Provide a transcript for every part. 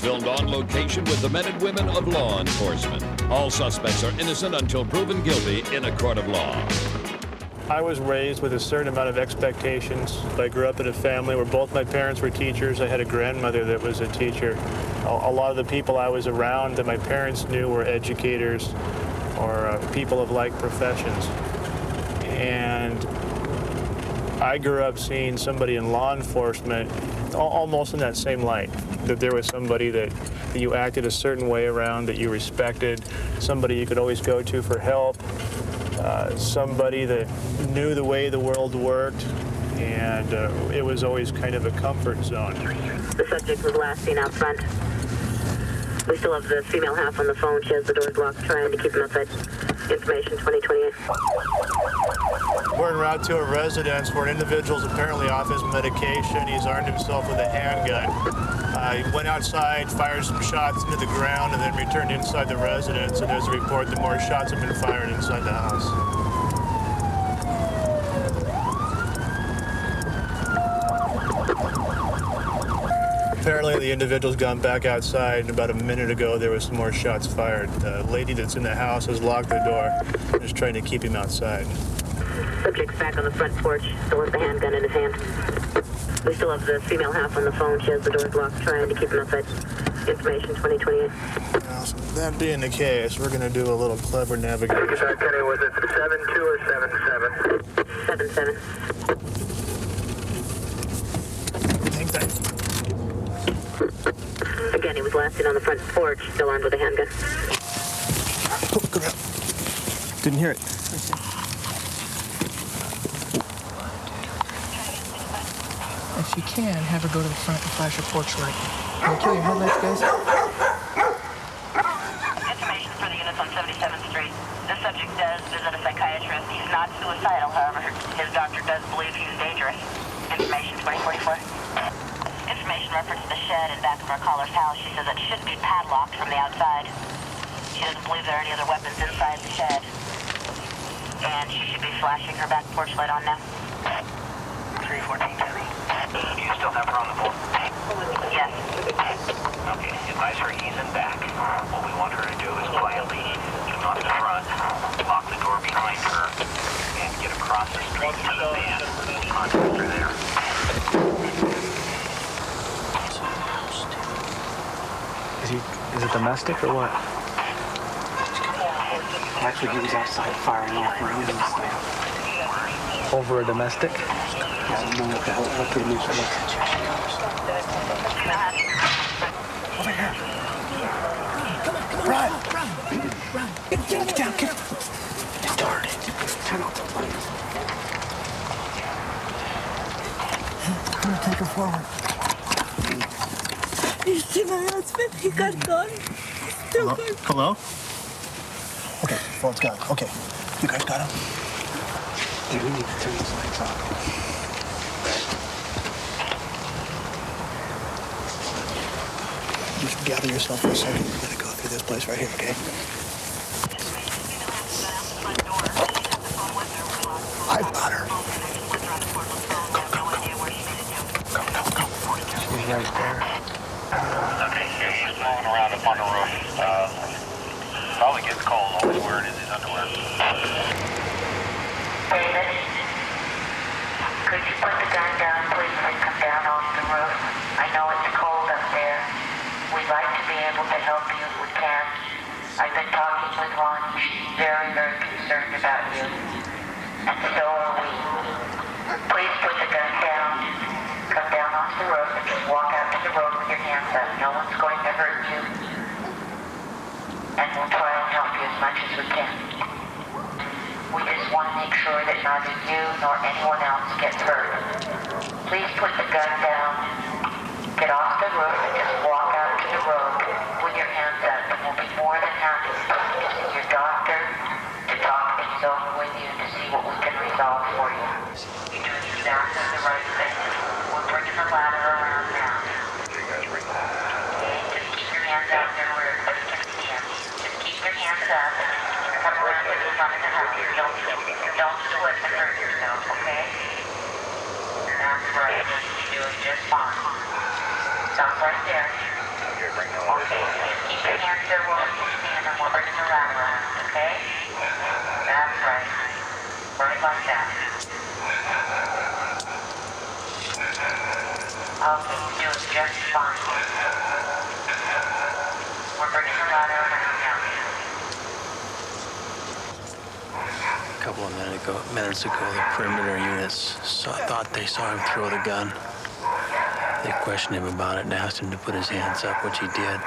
filmed on location with the men and women of law enforcement. All suspects are innocent until proven guilty in a court of law. I was raised with a certain amount of expectations. I grew up in a family where both my parents were teachers. I had a grandmother that was a teacher. A lot of the people I was around that my parents knew were educators or people of like professions. And I grew up seeing somebody in law enforcement almost in that same light, that there was somebody that you acted a certain way around, that you respected, somebody you could always go to for help, somebody that knew the way the world worked, and it was always kind of a comfort zone. The subject was last seen out front. We still have the female half on the phone. She has the doors locked, trying to keep him outside. Information 2028. We're en route to a residence where an individual's apparently off his medication. He's armed himself with a handgun. He went outside, fired some shots into the ground, and then returned inside the residence. And there's a report that more shots have been fired inside the house. Apparently the individual's gone back outside, and about a minute ago there was some more shots fired. The lady that's in the house has locked the door and is trying to keep him outside. Subject's back on the front porch, still with the handgun in his hand. We still have the female half on the phone. She has the doors locked, trying to keep him outside. Information 2028. Well, that being the case, we're going to do a little clever navigation. Kenny, was it 7-2 or 7-7? 7-7. Again, he was last seen on the front porch, still armed with a handgun. Oh, come here. Didn't hear it. If you can, have her go to the front and flash her porch light. Can we kill your headlights, guys? Information for the units on 77th Street. This subject does visit a psychiatrist. He's not suicidal, however. His doctor does believe he's dangerous. Information 2044. Information reference the shed in back of our caller's house. She says it should be padlocked from the outside. She doesn't believe there are any other weapons inside the shed. And she should be flashing her back porch light on now. 314, Kenny. Do you still have her on the phone? Yes. Okay, advise her ease in back. What we want her to do is quietly do not run, lock the door behind her, and get across the street to the van. Contact her there. Is it domestic or what? Actually, he was outside firing off rounds and stuff. Over a domestic? Yeah, I don't know what the hell, what the news was. Over here. Run! Get down, get darn it. Turn off the lights. I'm gonna take her forward. You see my husband? He got gone. Still Hello? gone. Hello? Okay, phone's gone. Okay, you guys got him? Dude, we need to turn these lights off. Just gather yourself for a second. We're gonna go through this place right here, okay? I've got her. Go. She's right there. Okay, he's moving around up on the roof. Probably gets cold. All he's wearing is his underwear. David, could you put the gun down, please, and come down off the roof? I know it's cold up there. We'd like to be able to help you if we can. I've been talking with Ron. She's very, very concerned about you. And so are we. Please put the gun down. Come down off the roof and just walk out to the road with your hands up. No one's going to hurt you. And we'll try and help you as much as we can. We just want to make sure that neither you nor anyone else gets hurt. Please put the gun down, get off the roof, and just walk out to the road with your hands up. And we'll be more than happy to see your doctor, to talk things over with you, to see what we can resolve for you. You're doing exactly the right thing. We're bringing the ladder around now. Just keep your hands out there where everybody can see them. Just keep your hands up. Come around to the front of the house. Don't slip and hurt yourself, okay? That's right. You're doing just fine. Stop right there. Cancer will stand and we'll bring the ladder around, okay? That's right. Right like that. Okay, you're doing just fine. We're bringing the ladder around now. A couple of minutes ago, the perimeter units thought they saw him throw the gun. They questioned him about it and asked him to put his hands up, which he did.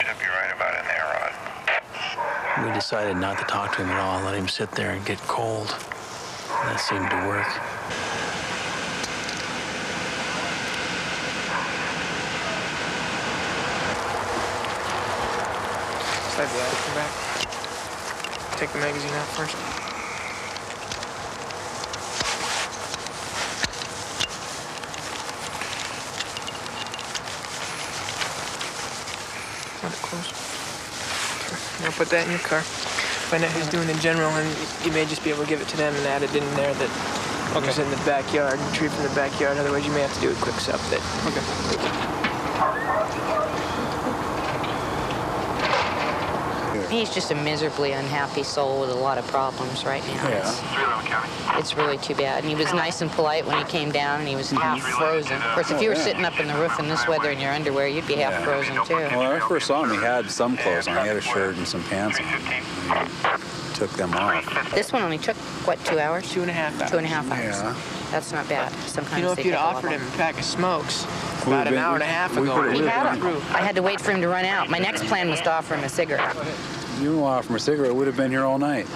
Should be right about in there, Rod. We decided not to talk to him at all, let him sit there and get cold. And that seemed to work. Slide the attic back. Take the magazine out first. Want it close? Okay. Now put that in your car. Find out who's doing the general, and you may just be able to give it to them and add it in there that was in the backyard, retrieved from the backyard. Otherwise, you may have to do a quick sup that. Okay. He's just a miserably unhappy soul with a lot of problems right now. Yeah. It's really too bad. And he was nice and polite when he came down, and he was half frozen. Of course, if you were sitting up in the roof in this weather in your underwear, you'd be half frozen too. Well, when I first saw him, he had some clothes on. He had a shirt and some pants on. He took them off. This one only took, what, 2 hours? 2.5 hours. 2.5 hours. Yeah. That's not bad. Sometimes You know, if they you'd take a lot offered him longer. a pack of smokes about an hour and a half ago, He had them. I had to wait for him to run out. My next plan was to offer him a cigarette. You don't offer him a cigarette, would have been here all night.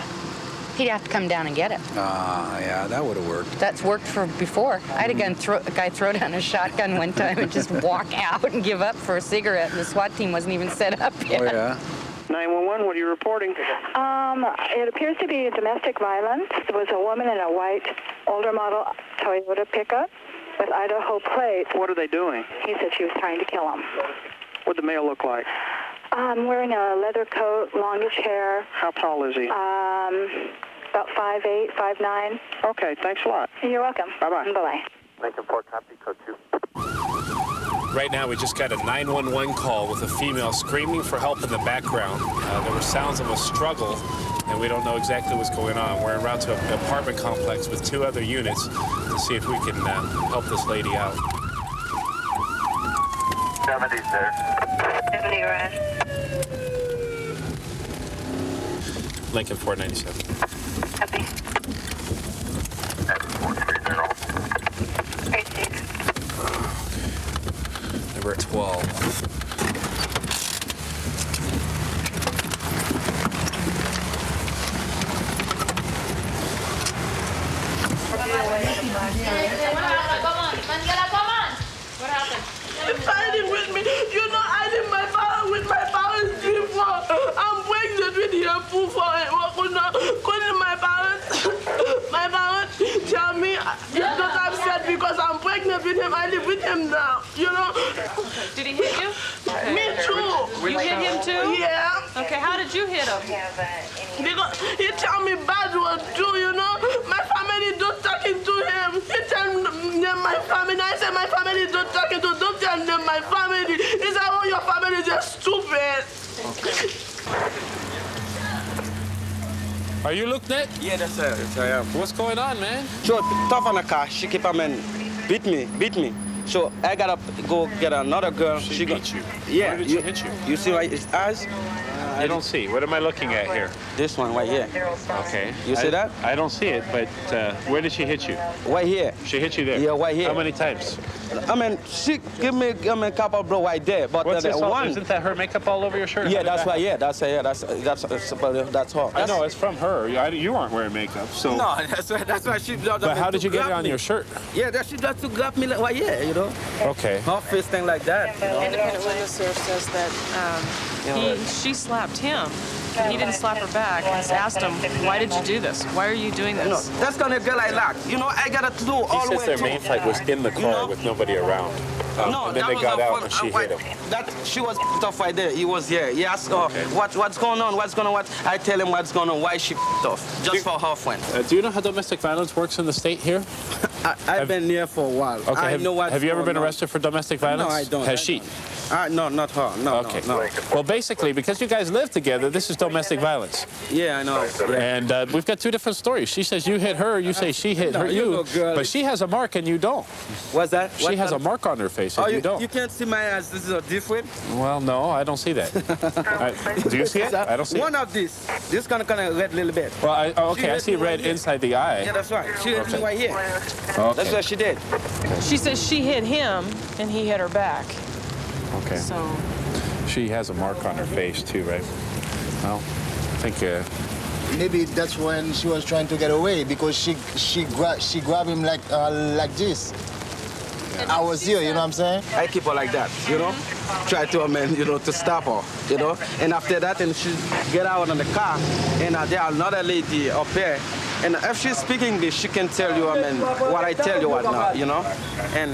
He'd have to come down and get it. Yeah, that would have worked. That's worked for before. I had a guy throw down a shotgun one time and just walk out and give up for a cigarette, and the SWAT team wasn't even set up yet. Oh, yeah? 911, what are you reporting? It appears to be domestic violence. There was a woman in a white, older model Toyota pickup with Idaho plate. What are they doing? He said she was trying to kill him. What'd the male look like? Wearing a leather coat, longish hair. How tall is he? About 5'8", 5'9". Okay, thanks a lot. You're welcome. Bye-bye. Bye-bye. Lincoln 4, copy, code 2. Right now, we just got a 911 call with a female screaming for help in the background. There were sounds of a struggle, and we don't know exactly what's going on. We're en route to an apartment complex with 2 other units to see if we can help this lady out. 70's there. 70 red. Lincoln 497. Copy. 430. 86. Number 12. What happened? Fighting with me. You know, I did my father with my parents before. I'm pregnant with your before. My parents tell me it's not upset because I'm pregnant with him. I live with him now. You know. Did he hit you? Me too. You hit him too? Yeah. Okay, how did you hit him? Because he tell me bad words too, you know. My family don't talking to him. He tell them my family. I say my family don't talking to. Don't tell them my family. He said, oh, your family is just stupid. Are you Luke-Net? Yeah, that's her. Yes, I am. What's going on, man? So, tough on the car. She keep on and beat me. So, I gotta go get another girl. She beat you? Yeah. Where did she hit you? You see right, his eyes? I don't see. What am I looking at here? This one right here. Okay. You see that? I don't see it, but where did she hit you? Right here. She hit you there? Yeah, right here. How many times? I mean, she give me a couple of blow right there, but What's this all? one. Isn't that her makeup all over your shirt? Yeah, that's right. Yeah, that's her. That's her. I know it's from her. You aren't wearing makeup, so. No, that's why she. But how did you get it on your shirt? Yeah, she just to grab me like right here, you know. Okay. Her face thing like that. You know? Independent witness here says that she slapped him. He didn't slap her back. And asked him, why did you do this? Why are you doing this? No, that's gonna get like that. You know, I gotta do all the way. He says their main fight was in the car with nobody around. No, and then that they was got a out fun, and she hit him. That she was off right there. He was here. He asked, what's going on? What's going on? I tell him what's going on. Why she off? Just for her friend. Do you know how domestic violence works in the state here? I've been here for a while. Okay. I know what's have you ever going been on. arrested for domestic violence? No, I don't. Has she? No, not her. No, okay. no. Well, basically, because you guys live together, this is domestic violence. Yeah, I know. Yeah. And we've got two different stories. She says you hit her, you say she hit you, but she has a mark and you don't. What's that? She has a mark on her face and you don't. You can't see my eyes. This is different. Well, no, I don't see that. Do you see it? I don't see it. One of these. This kind of red a little bit. Well, I see red inside the eye. Yeah, that's right. She hit me right here. Okay. That's what she did. She says she hit him and he hit her back. Okay. So she has a mark on her face too, right? Well, I think maybe that's when she was trying to get away because she grabbed him like this. I was here, you know what I'm saying? I keep her like that, you know? Try to, to stop her, you know? And after that, and she get out on the car, and there are another lady up there. And if she's speaking English, she can tell you, what I tell you what now, you know? And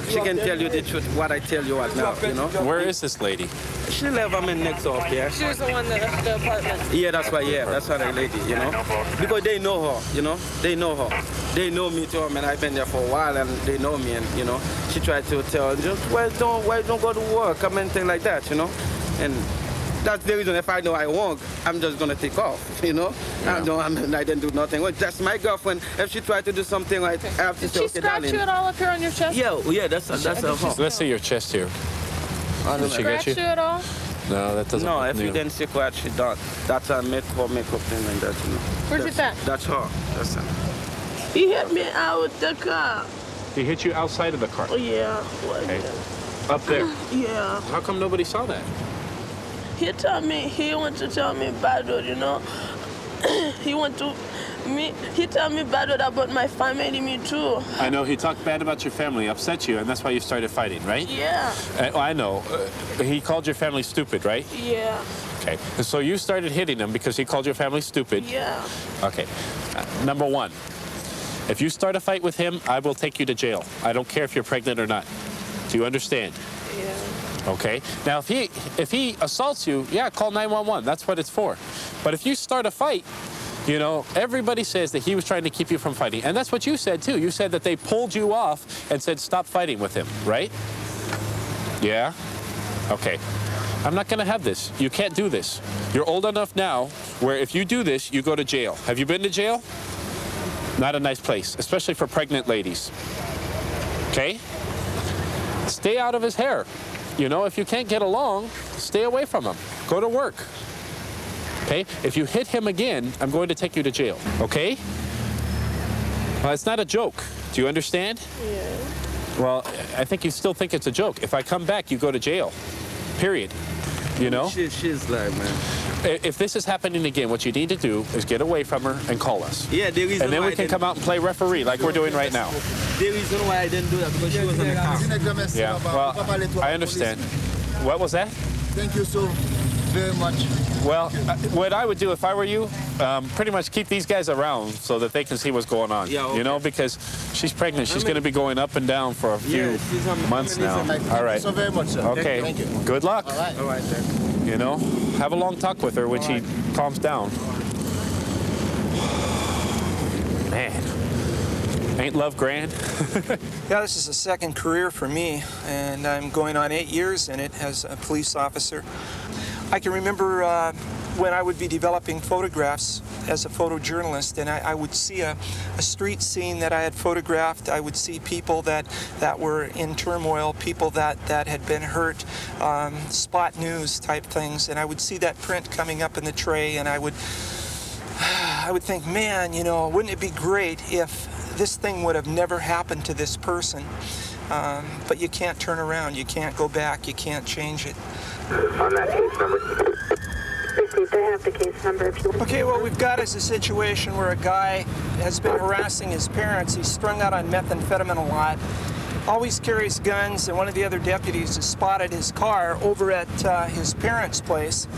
she can tell you the truth, what I tell you what now, you know? Where is this lady? She live, next door up there. she was the one that left the apartment. Yeah, that's why, that's why the lady, you know? Because they know her, you know? They know her. They know me too, I've been there for a while, and they know me, and, you know? She tried to tell, just, why don't go to work, things like that, you know? And that's the reason if I know I won't, I'm just going to take off, you know? Yeah. I didn't do nothing. Well, that's my girlfriend. If she tried to do something like, I have to say, Did she scratch you at all up here on your chest? Yeah, that's her fault. Let's see your chest here. Did she scratch you at all? No, that doesn't. No, if you didn't see what she done, that's her makeup thing like that, you know? Where's it at? That's her. That's her. He hit me out the car. He hit you outside of the car? Oh, yeah. Okay. Up there? Yeah. How come nobody saw that? He went to tell me bad word, you know. He told me bad word about my family, me too. I know, he talked bad about your family, upset you, and that's why you started fighting, right? Yeah. I know. He called your family stupid, right? Yeah. Okay. So you started hitting him because he called your family stupid? Yeah. Okay. Number one, if you start a fight with him, I will take you to jail. I don't care if you're pregnant or not. Do you understand? Yeah. Okay. Now, if he assaults you, yeah, call 911. That's what it's for. But if you start a fight, you know, everybody says that he was trying to keep you from fighting. And that's what you said, too. You said that they pulled you off and said, stop fighting with him, right? Yeah? Okay. I'm not going to have this. You can't do this. You're old enough now where if you do this, you go to jail. Have you been to jail? Not a nice place, especially for pregnant ladies. Okay? Stay out of his hair. You know, if you can't get along, stay away from him. Go to work. Okay? If you hit him again, I'm going to take you to jail. Okay? Well, it's not a joke. Do you understand? Yeah. Well, I think you still think it's a joke. If I come back, you go to jail. Period. You know? She's like, man. If this is happening again, what you need to do is get away from her and call us. Yeah, the reason and then we can come out and play referee like we're doing right now. The reason why I didn't do that because she was in the car. Yeah, well, I understand. What was that? Thank you so very much. Well, what I would do if I were you, pretty much keep these guys around so that they can see what's going on. Yeah, okay. You know, because she's pregnant. She's going to be going up and down for a few months now. All right. Thank you so very much, sir. Okay. Thank you. Good luck. All right. All right, sir. You know, have a long talk with her when she calms down. Man, ain't love grand? Yeah, this is a second career for me, and I'm going on 8 years in it as a police officer. I can remember when I would be developing photographs as a photojournalist, and I would see a street scene that I had photographed. I would see people that were in turmoil, people that had been hurt, spot news type things, and I would see that print coming up in the tray, and I would think, man, you know, wouldn't it be great if this thing would have never happened to this person? But you can't turn around, you can't go back, you can't change it. On that case number. Received. I have the case number if you want. Okay, what we've got is a situation where a guy has been harassing his parents. He's strung out on methamphetamine a lot, always carries guns, and one of the other deputies has spotted his car over at his parents' place,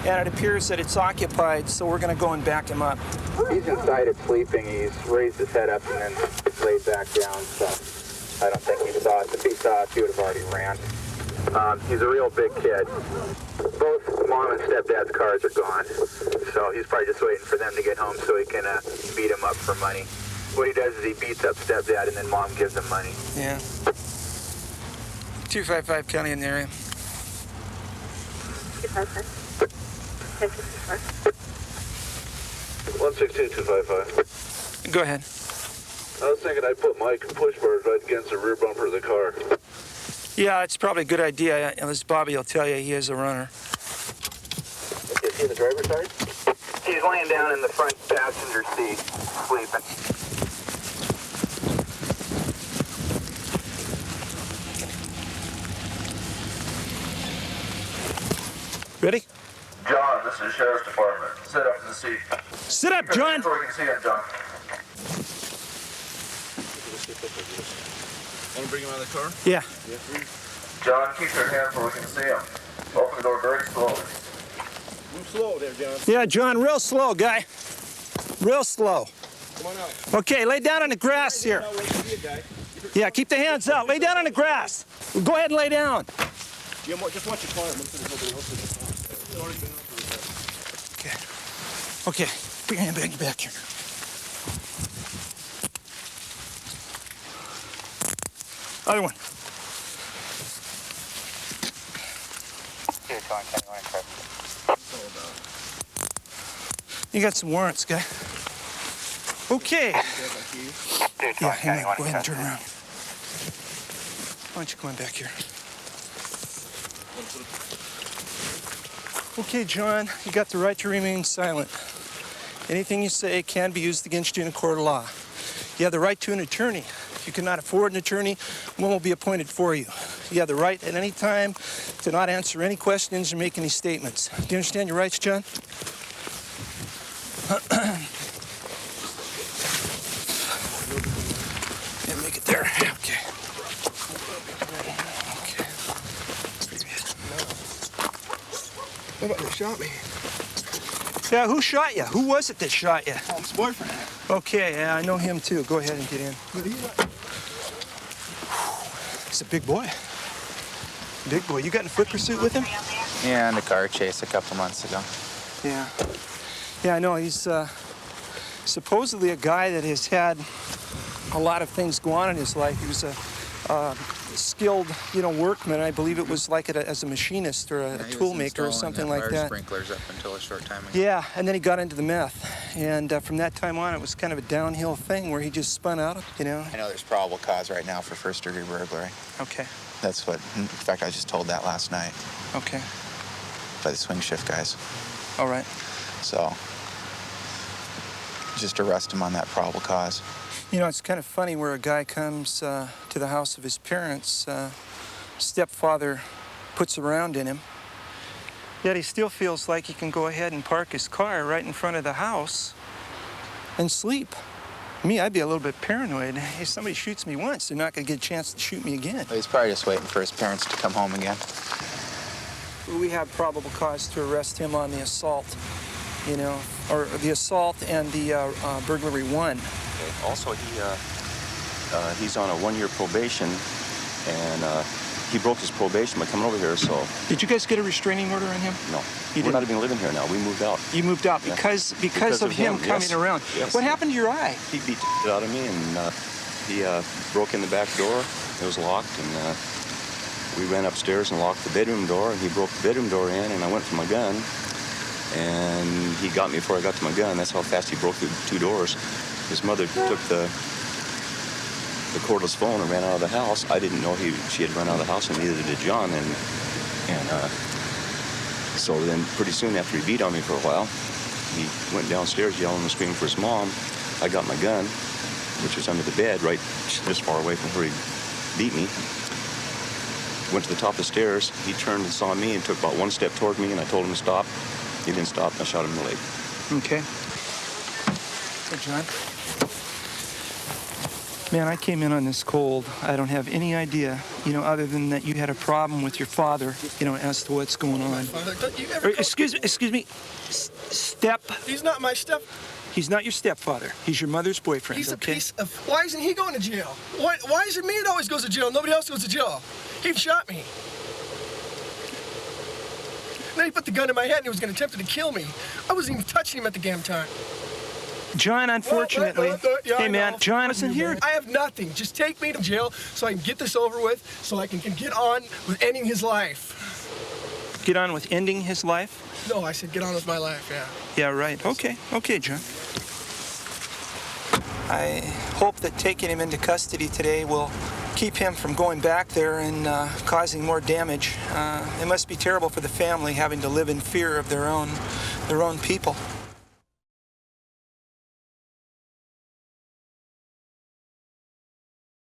and it appears that it's occupied, so we're going to go and back him up. He's inside it sleeping. He's raised his head up and then laid back down, so I don't think he saw us. If he saw us, he would have already ran. He's a real big kid. Both mom and stepdad's cars are gone, so he's probably just waiting for them to get home so he can beat him up for money. What he does is he beats up stepdad and then mom gives him money. Yeah. 255 County in the area. 162-255. Go ahead. I was thinking I'd put my push bars right against the rear bumper of the car. Yeah, it's probably a good idea. As Bobby will tell you, he is a runner. Is he in the driver's side? He's laying down in the front passenger seat, sleeping. Ready? John, this is the Sheriff's Department. Sit up in the seat. Sit up, John. So we can see him, John. Want to bring him out of the car? Yeah. John, keep your hand so we can see him. Open the door very slowly. Move slow there, John. Yeah, John, real slow, guy. Real slow. Come on out. Okay, lay down on the grass here. Yeah, keep the hands out. Lay down on the grass. Go ahead and lay down. Yeah, just watch your car. Okay. Okay, put your hand back here. Other one. You got some warrants, guy. Okay. Yeah, hang on. Go ahead and turn around. Why don't you come on back here? Okay, John, you got the right to remain silent. Anything you say can be used against you in a court of law. You have the right to an attorney. If you cannot afford an attorney, one will be appointed for you. You have the right at any time to not answer any questions or make any statements. Do you understand your rights, John? Yeah, make it there. Okay. Nobody shot me. Yeah, who shot you? Who was it that shot you? Mom's boyfriend. Okay, yeah, I know him too. Go ahead and get in. He's a big boy. Big boy. You got in a foot pursuit with him? Yeah, in the car chase a couple months ago. Yeah. Yeah, I know. He's supposedly a guy that has had a lot of things go on in his life. He was a skilled, workman. I believe it was like as a machinist or a tool maker or something like that. Sprinklers up until a short time ago. Yeah, and then he got into the meth. And from that time on, it was kind of a downhill thing where he just spun out, I know there's probable cause right now for first-degree burglary. Okay. That's what, in fact, I just told that last night. Okay. By the swing shift guys. All right. So, just arrest him on that probable cause. It's kind of funny where a guy comes to the house of his parents, stepfather puts around in him, yet he still feels like he can go ahead and park his car right in front of the house and sleep. Me, I'd be a little bit paranoid. If somebody shoots me once, they're not going to get a chance to shoot me again. Well, he's probably just waiting for his parents to come home again. We have probable cause to arrest him on the assault, or the assault and the burglary one. Also, he's on a 1-year probation, and he broke his probation by coming over here, so... Did you guys get a restraining order on him? No. You We're didn't? not even living here now. We moved out. You moved out Yeah. because of him coming yes. around. Yes. What happened to your eye? He beat it out of me, and he broke in the back door. It was locked, and we ran upstairs and locked the bedroom door, and he broke the bedroom door in, and I went for my gun, and he got me before I got to my gun. That's how fast he broke through 2 doors. His mother took the cordless phone and ran out of the house. I didn't know she had run out of the house, and neither did John. And so then pretty soon after he beat on me for a while, he went downstairs yelling and screaming for his mom. I got my gun, which was under the bed, right this far away from where he beat me. Went to the top of the stairs. He turned and saw me and took about 1 step toward me, and I told him to stop. He didn't stop, and I shot him in the leg. Okay. Hey, John. Man, I came in on this cold. I don't have any idea, other than that you had a problem with your father, as to what's going on. Father, don't you ever... Excuse me. He's not my step... He's not your stepfather. He's your mother's boyfriend, He's a okay? piece of... Why isn't he going to jail? Why is it me that always goes to jail? Nobody else goes to jail. He shot me. Then he put the gun in my head and he was going to attempt to kill me. I wasn't even touching him at the damn time. John, unfortunately, Yeah, hey I man, know. John isn't here. I have nothing. Just take me to jail so I can get this over with, so I can get on with ending his life. Get on with ending his life? No, I said get on with my life, yeah. Yeah, right. Okay, John. I hope that taking him into custody today will keep him from going back there and causing more damage. It must be terrible for the family having to live in fear of their own people.